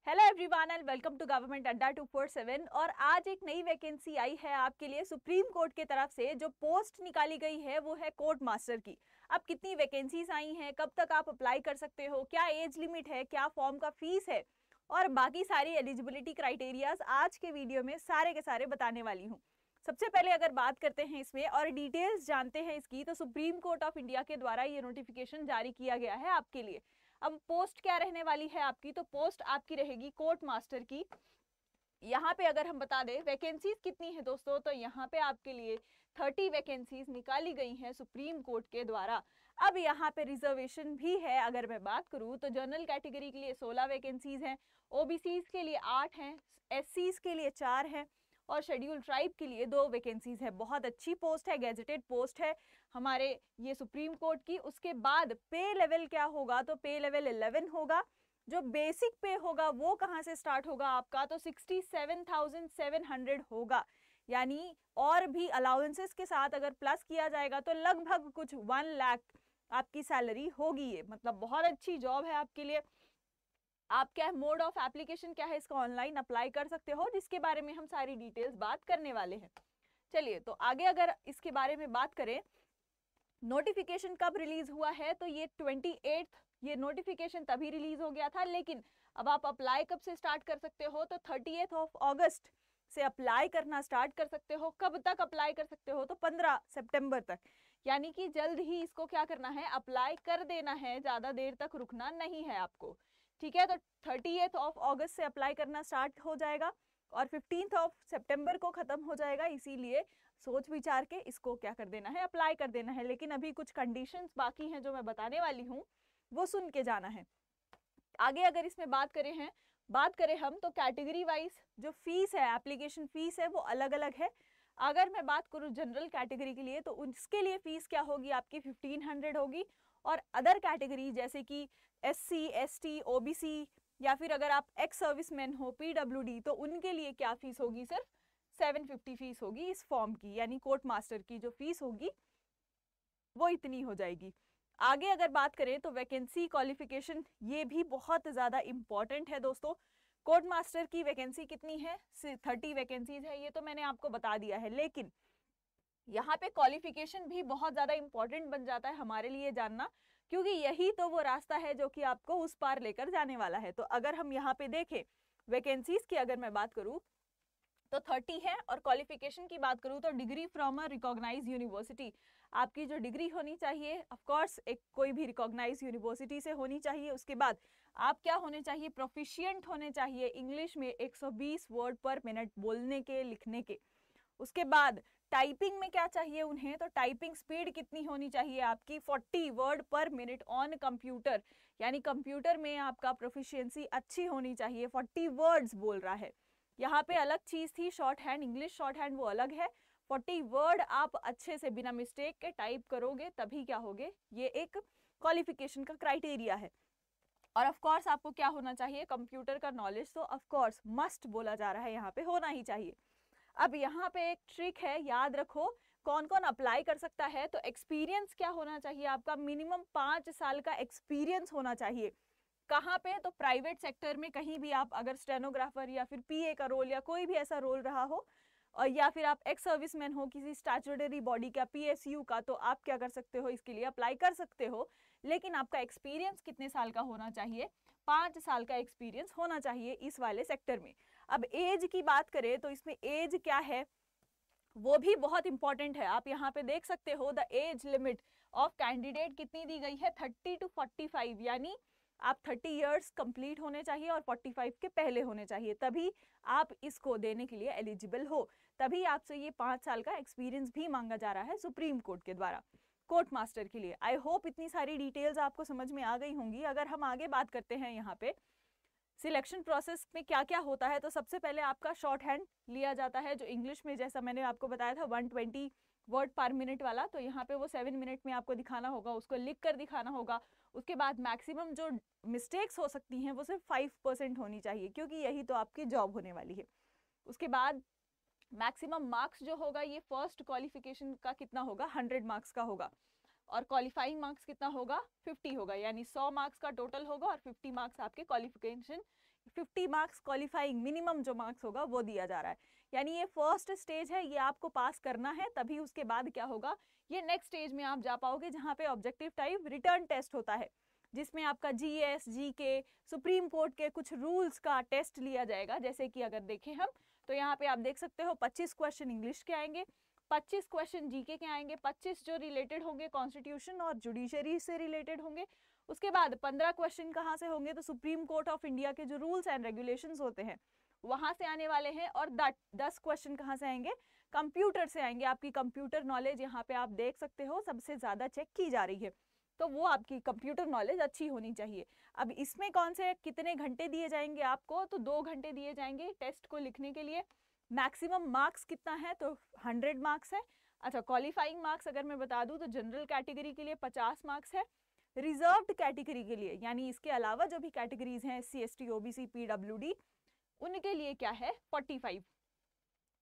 Hello everyone and welcome to government Adda 247। और आज एक नई वैकेंसी आई है आपके लिए सुप्रीम कोर्ट की तरफ से। जो पोस्ट निकाली गई है वो है कोर्ट मास्टर की। अब कितनी वैकेंसीज आई हैं, कब तक आप अप्लाई कर सकते हो, क्या एज लिमिट है, क्या फॉर्म का फीस है और बाकी सारी एलिजिबिलिटी क्राइटेरियाज आज के वीडियो में सारे के सारे बताने वाली हूँ। सबसे पहले अगर बात करते हैं इसमें और डिटेल्स जानते हैं इसकी, तो सुप्रीम कोर्ट ऑफ इंडिया के द्वारा ये नोटिफिकेशन जारी किया गया है आपके लिए। अब पोस्ट क्या रहने वाली है आपकी, तो पोस्ट आपकी रहेगी कोर्ट मास्टर की। यहाँ पे अगर हम बता दें वैकेंसीज कितनी है दोस्तों, तो यहाँ पे आपके लिए 30 वैकेंसीज निकाली गई हैं सुप्रीम कोर्ट के द्वारा। अब यहाँ पे रिजर्वेशन भी है। अगर मैं बात करूँ तो जनरल कैटेगरी के लिए 16 वैकेंसीज हैं, ओबीसीज के लिए 8 हैं, एससीज के लिए 4 हैं और शेड्यूल ट्राइब के लिए 2 वैकेंसीज है। बहुत अच्छी पोस्ट है, गैजेटेड पोस्ट है हमारे ये सुप्रीम कोर्ट की। उसके बाद पे लेवल क्या होगा, तो पे लेवल 11 होगा। जो बेसिक पे होगा वो कहाँ से स्टार्ट होगा आपका, तो 67,700 होगा। यानी और भी अलाउंसेस के साथ अगर प्लस किया जाएगा तो लगभग कुछ 1 लाख आपकी सैलरी होगी। ये मतलब बहुत अच्छी जॉब है आपके लिए। आप क्या मोड ऑफ एप्लीकेशन क्या है, इसका ऑनलाइन अप्लाई कर सकते हो, जिसके बारे में हम सारी डिटेल्स बात करने वाले हैं। चलिए तो आगे अगर इसके बारे में बात करें, नोटिफिकेशन कब रिलीज हुआ है, तो ये 28 ये नोटिफिकेशन तभी रिलीज हो गया था। लेकिन अब आप अप्लाई कब से स्टार्ट कर सकते हो, तो 30 अगस्त से अप्लाई करना स्टार्ट कर सकते हो। कब तक अप्लाई कर सकते हो, तो 15 सितंबर तक। यानी कि जल्द ही इसको क्या करना है, अप्लाई कर देना है, ज़्यादा देर तक रुकना नहीं है आपको। ठीक है, तो 30 अगस्त से अप्लाई करना स्टार्ट हो जाएगा और 15 सितंबर को ख़त्म हो जाएगा। इसीलिए सोच विचार के इसको क्या कर देना है, अप्लाई कर देना है। लेकिन अभी कुछ कंडीशंस बाकी हैं जो मैं बताने वाली हूँ, वो सुन के जाना है। आगे अगर इसमें बात करें हम, तो कैटेगरी वाइज जो फीस है, एप्लीकेशन फीस है, वो अलग अलग है। अगर मैं बात करूँ जनरल कैटेगरी के लिए, तो उसके लिए फीस क्या होगी आपकी 1500 होगी। और अदर कैटेगरी जैसे कि SC ST OBC या फिर अगर आप एक्स सर्विसमैन हो PWD, तो उनके लिए क्या फीस होगी, सिर्फ 750 फीस होगी इस फॉर्म की। यानी कोर्ट मास्टर की जो फीस होगी वो इतनी हो जाएगी। आगे अगर बात करें तो वैकेंसी क्वालिफिकेशन, ये भी बहुत ज़्यादा इंपॉर्टेंट है दोस्तों। कोर्ट मास्टर की वैकेंसी कितनी है, 30 वैकेंसीज है, ये तो मैंने आपको बता दिया है। लेकिन यहाँ पे क्वालिफिकेशन भी बहुत ज़्यादा इंपॉर्टेंट बन जाता है हमारे लिए जानना, क्योंकि यही तो वो रास्ता है जो कि आपको उस पार लेकर जाने वाला है। तो अगर हम यहाँ पे देखें वैकेंसीज की, अगर मैं बात करूँ तो 30 है। और क्वालिफिकेशन की बात करूँ तो degree from a recognise university, आपकी जो डिग्री होनी चाहिए ऑफ कोर्स एक कोई भी रिकॉग्नाइज यूनिवर्सिटी से होनी चाहिए। उसके बाद आप क्या होने चाहिए, प्रोफिशिएंट होने चाहिए इंग्लिश में 120 वर्ड पर मिनट बोलने के, लिखने के। उसके बाद टाइपिंग में क्या चाहिए उन्हें, तो टाइपिंग स्पीड कितनी होनी चाहिए आपकी, 40 वर्ड पर मिनट ऑन कंप्यूटर। यानी कंप्यूटर में आपका प्रोफिशिएंसी अच्छी होनी चाहिए, 40 वर्ड्स बोल रहा है। यहाँ पे अलग चीज़ थी, short hand, English short hand वो अलग है। 40 वर्ड आप अच्छे से बिना मिस्टेक के टाइप करोगे तभी क्या होगे, ये एक क्वालिफिकेशन का क्राइटेरिया है। और ऑफ कोर्स आपको क्या होना चाहिए, कंप्यूटर का नॉलेज तो ऑफ कोर्स मस्ट बोला जा रहा है, यहाँ पे होना ही चाहिए। अब यहाँ पे एक ट्रिक है, याद रखो कौन कौन अप्लाई कर सकता है। तो एक्सपीरियंस क्या होना चाहिए आपका, मिनिमम 5 साल का एक्सपीरियंस होना चाहिए। कहाँ पे, तो प्राइवेट सेक्टर में कहीं भी आप अगर स्टेनोग्राफर या फिर PA का रोल या कोई भी ऐसा रोल रहा हो, और या फिर आप एक्स सर्विसमैन हो किसी स्टैट्यूटरी बॉडी का, PSU का, तो आप क्या कर सकते हो, इसके लिए अप्लाई कर सकते हो। लेकिन आपका एक्सपीरियंस कितने साल का होना चाहिए, 5 साल का एक्सपीरियंस होना चाहिए इस वाले सेक्टर में। अब एज की बात करें तो इसमें एज क्या है, वो भी बहुत इंपॉर्टेंट है। आप यहाँ पे देख सकते हो the age limit of candidate कितनी दी गई है, 30 to 45। यानी आप 30 इयर्स कंप्लीट होने चाहिए और 45 के पहले होने चाहिए, तभी आप इसको देने के लिए एलिजिबल हो। तभी आपसे ये 5 साल का एक्सपीरियंस भी मांगा जा रहा है सुप्रीम कोर्ट के द्वारा कोर्ट मास्टर के लिए। आई होप इतनी सारी डिटेल्स आपको समझ में आ गई होंगी। अगर हम आगे बात करते हैं यहाँ पे सिलेक्शन प्रोसेस में क्या क्या होता है, तो सबसे पहले आपका शॉर्ट हैंड लिया जाता है, जो इंग्लिश में जैसा मैंने आपको बताया था 120 वर्ड पर मिनट वाला। तो यहाँ पे वो 7 मिनट में आपको दिखाना होगा, उसको लिख कर दिखाना होगा। उसके बाद मैक्सिमम जो मिस्टेक्स हो सकती हैं वो सिर्फ 5% होनी चाहिए, क्योंकि यही तो आपकी जॉब होने वाली है। उसके बाद मैक्सिमम मार्क्स जो होगा, ये फर्स्ट क्वालिफिकेशन का कितना होगा, 100 मार्क्स का होगा। और क्वालिफाइंग मार्क्स कितना होगा 50 होगा, यानी 100 मार्क्स का टोटल होगा और 50 मार्क्स आपके क्वालिफिकेशन, 50 मार्क्स क्वालिफाइंग मिनिमम जो मार्क्स होगा वो दिया जा रहा है। यानी ये फर्स्ट स्टेज है, ये आपको पास करना है, तभी उसके बाद क्या होगा, ये नेक्स्ट स्टेज में आप जा पाओगे जहाँ पे ऑब्जेक्टिव टाइप रिटर्न टेस्ट होता है, जिसमें आपका जीएस, जीके, सुप्रीम कोर्ट के कुछ रूल्स का टेस्ट लिया जाएगा। जैसे कि अगर देखें हम तो यहाँ पे आप देख सकते हो 25 क्वेश्चन इंग्लिश के आएंगे, 25 क्वेश्चन जीके के आएंगे, 25 जो रिलेटेड होंगे कॉन्स्टिट्यूशन और जुडिशरी से रिलेटेड होंगे। उसके बाद 15 क्वेश्चन कहाँ से होंगे, तो सुप्रीम कोर्ट ऑफ इंडिया के जो रूल्स एंड रेगुलेशंस होते हैं वहां से आने वाले हैं। और 10 क्वेश्चन कहाँ से आएंगे, कंप्यूटर से आएंगे। आपकी कंप्यूटर नॉलेज यहाँ पे आप देख सकते हो सबसे ज्यादा चेक की जा रही है, तो वो आपकी कंप्यूटर नॉलेज अच्छी होनी चाहिए। अब इसमें कौन से कितने घंटे दिए जाएंगे आपको, तो 2 घंटे दिए जाएंगे टेस्ट को लिखने के लिए। मैक्सिमम मार्क्स कितना है, तो 100 मार्क्स है। अच्छा, क्वालिफाइंग मार्क्स अगर मैं बता दूं तो जनरल कैटेगरी के लिए 50 मार्क्स है, रिजर्व्ड कैटेगरी के लिए यानी इसके अलावा जो भी कैटेगरीज हैं SC ST OBC PWD उनके लिए क्या है 45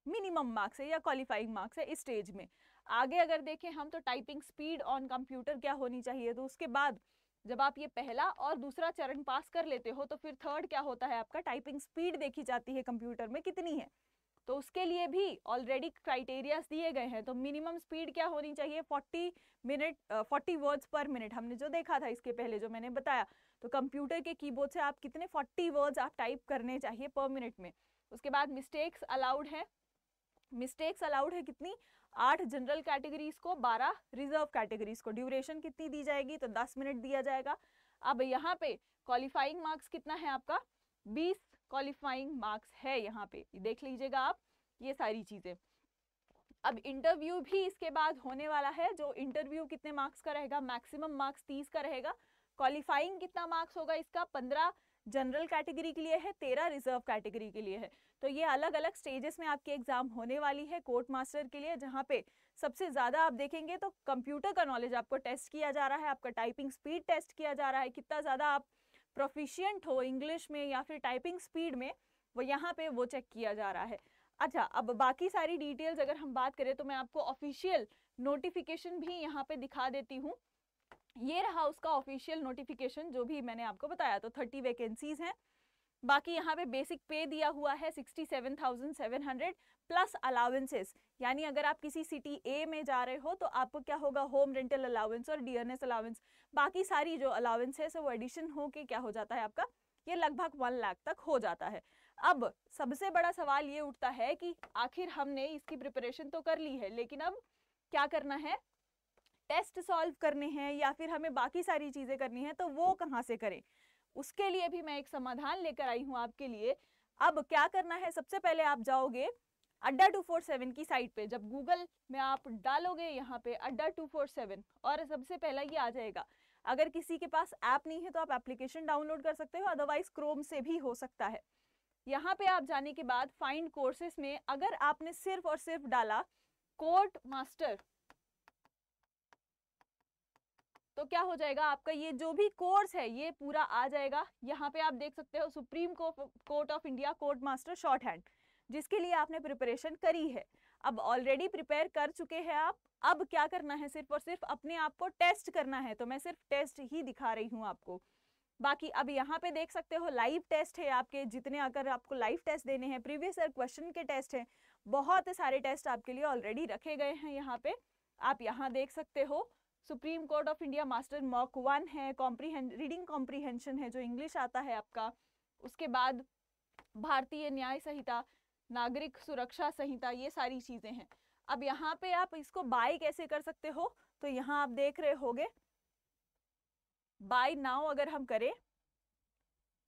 मिनिमम मार्क्स है या क्वालिफाइंग मार्क्स है इस स्टेज में। आगे अगर देखें हम तो टाइपिंग स्पीड ऑन कंप्यूटर क्या होनी चाहिए, तो उसके बाद जब आप ये पहला और दूसरा चरण पास कर लेते हो तो फिर थर्ड क्या होता है, आपका टाइपिंग स्पीड देखी जाती है कंप्यूटर में कितनी है, तो उसके लिए भी ऑलरेडी क्राइटेरियाज दिए गए हैं। तो मिनिमम स्पीड क्या होनी चाहिए 40 वर्ड्स पर मिनट, हमने जो देखा था इसके पहले जो मैंने बताया, तो कंप्यूटर के कीबोर्ड से आप कितने 40 वर्ड्स आप टाइप करने चाहिए पर मिनट में। उसके बाद मिस्टेक्स अलाउड है, मिस्टेक्स अलाउड है कितनी 8 जनरल कैटेगरीज को, 12 रिजर्व कैटेगरीज को। ड्यूरेशन कितनी दी जाएगी, तो 10 मिनट दिया जाएगा। अब यहाँ पे क्वालिफाइंग मार्क्स कितना है आपका 20 क्वालिफाइंग मार्क्स है, यहाँ पे देख लीजिएगा आप ये सारी चीजें। अब इंटरव्यू भी इसके बाद होने वाला है, जो इंटरव्यू कितने मार्क्स का रहेगा, मैक्सिमम मार्क्स 30 का रहेगा। क्वालिफाइंग कितना मार्क्स होगा इसका 15 जनरल कैटेगरी के लिए है, 13 रिजर्व कैटेगरी के लिए है। तो ये अलग अलग स्टेजेस में आपकी एग्जाम होने वाली है कोर्ट मास्टर के लिए, जहाँ पे सबसे ज्यादा आप देखेंगे तो कंप्यूटर का नॉलेज आपको टेस्ट किया जा रहा है, आपका टाइपिंग स्पीड टेस्ट किया जा रहा है, कितना ज्यादा आप प्रोफिशिएंट हो इंग्लिश में या फिर टाइपिंग स्पीड में, वो यहाँ पे वो चेक किया जा रहा है। अच्छा, अब बाकी सारी डिटेल्स अगर हम बात करें तो मैं आपको ऑफिशियल नोटिफिकेशन भी यहाँ पे दिखा देती हूँ। ये रहा उसका ऑफिशियल नोटिफिकेशन जो भी मैंने आपको बताया, तो 30 वैकेंसीज हैं। बाकी यहाँ पे बेसिक पे दिया हुआ है 67,700 प्लस अलाउंसेस, यानी अगर आप किसी सिटी ए में जा रहे हो तो आपको क्या होगा होम रेंटल अलाउंस और डियरनेस अलाउंस, बाकी सारी जो अलाउंसेस है वो एडिशन होके क्या हो जाता है आपका, ये लगभग 1 लाख तक हो जाता है। अब सबसे बड़ा सवाल ये उठता है कि आखिर हमने इसकी प्रिपरेशन तो कर ली है, लेकिन अब क्या करना है, टेस्ट सॉल्व करने हैं या फिर हमें बाकी सारी चीजें करनी है, तो वो कहाँ से करें, उसके लिए भी मैं एक समाधान लेकर आई हूँ आपके लिए। अब क्या करना है, सबसे पहले आप जाओगे अड्डा 247 की साइट पे, जब गूगल में आप डालोगे यहाँ पे अड्डा 247 और सबसे पहला ये आ जाएगा। अगर किसी के पास ऐप नहीं है तो आप एप्लीकेशन डाउनलोड कर सकते हो, अदरवाइज क्रोम से भी हो सकता है। यहाँ पे आप जाने के बाद फाइंड कोर्सेस में अगर आपने सिर्फ और सिर्फ डाला कोर्ट मास्टर, तो क्या हो जाएगा, आपका ये जो भी कोर्स है ये पूरा आ जाएगा। यहाँ पे आप देख सकते हो supreme court of India court master short hand, जिसके लिए आपने प्रिपरेशन करी है, अब ऑलरेडी प्रिपेयर कर चुके हैं आप। अब क्या करना है, सिर्फ और सिर्फ अपने आप को टेस्ट करना है, तो मैं सिर्फ टेस्ट ही दिखा रही हूँ आपको। बाकी अब यहाँ पे देख सकते हो लाइव टेस्ट है आपके, जितने अगर आपको लाइव टेस्ट देने हैं, प्रीवियस ईयर क्वेश्चन के टेस्ट हैं, बहुत सारे टेस्ट आपके लिए ऑलरेडी रखे गए हैं। यहाँ पे आप यहाँ देख सकते हो supreme court of India master mock 1 है, रीडिंग कॉम्प्रीहेंशन है जो इंग्लिश आता है आपका, उसके बाद भारतीय न्याय संहिता, नागरिक सुरक्षा संहिता, ये सारी चीजें हैं। अब यहाँ पे आप इसको बाय कैसे कर सकते हो, तो यहाँ आप देख रहे होगे बाय नाउ अगर हम करें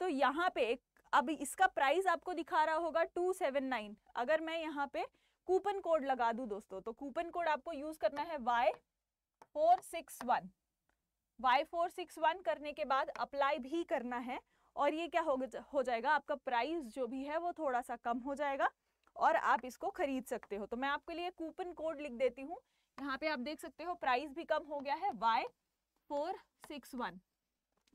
तो यहाँ पे अब इसका प्राइस आपको दिखा रहा होगा 279। अगर मैं यहाँ पे कूपन कोड लगा दूं दोस्तों, तो कूपन कोड आपको यूज करना है Y461। Y461 करने के बाद अप्लाई भी करना है और ये क्या हो जाएगा, आपका प्राइस जो भी है वो थोड़ा सा कम हो जाएगा और आप इसको खरीद सकते हो। तो मैं आपके लिए कूपन कोड लिख देती हूँ, यहाँ पे आप देख सकते हो प्राइस भी कम हो गया है, Y461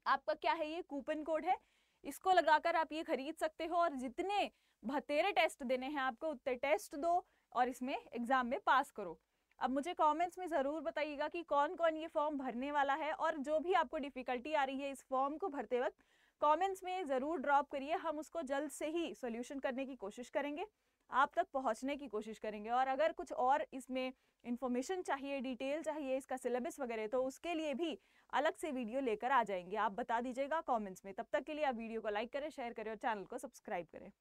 आपका क्या है, ये कूपन कोड है, इसको लगाकर आप ये खरीद सकते हो और जितने भतेरे टेस्ट देने हैं आपको उतने टेस्ट दो और इसमें एग्जाम में पास करो। अब मुझे कमेंट्स में ज़रूर बताइएगा कि कौन कौन ये फॉर्म भरने वाला है, और जो भी आपको डिफ़िकल्टी आ रही है इस फॉर्म को भरते वक्त कमेंट्स में ज़रूर ड्रॉप करिए। हम उसको जल्द से ही सॉल्यूशन करने की कोशिश करेंगे, आप तक पहुंचने की कोशिश करेंगे। और अगर कुछ और इसमें इन्फॉर्मेशन चाहिए, डिटेल चाहिए, इसका सिलेबस वगैरह, तो उसके लिए भी अलग से वीडियो लेकर आ जाएंगे। आप बता दीजिएगा कमेंट्स में। तब तक के लिए आप वीडियो को लाइक करें, शेयर करें और चैनल को सब्सक्राइब करें।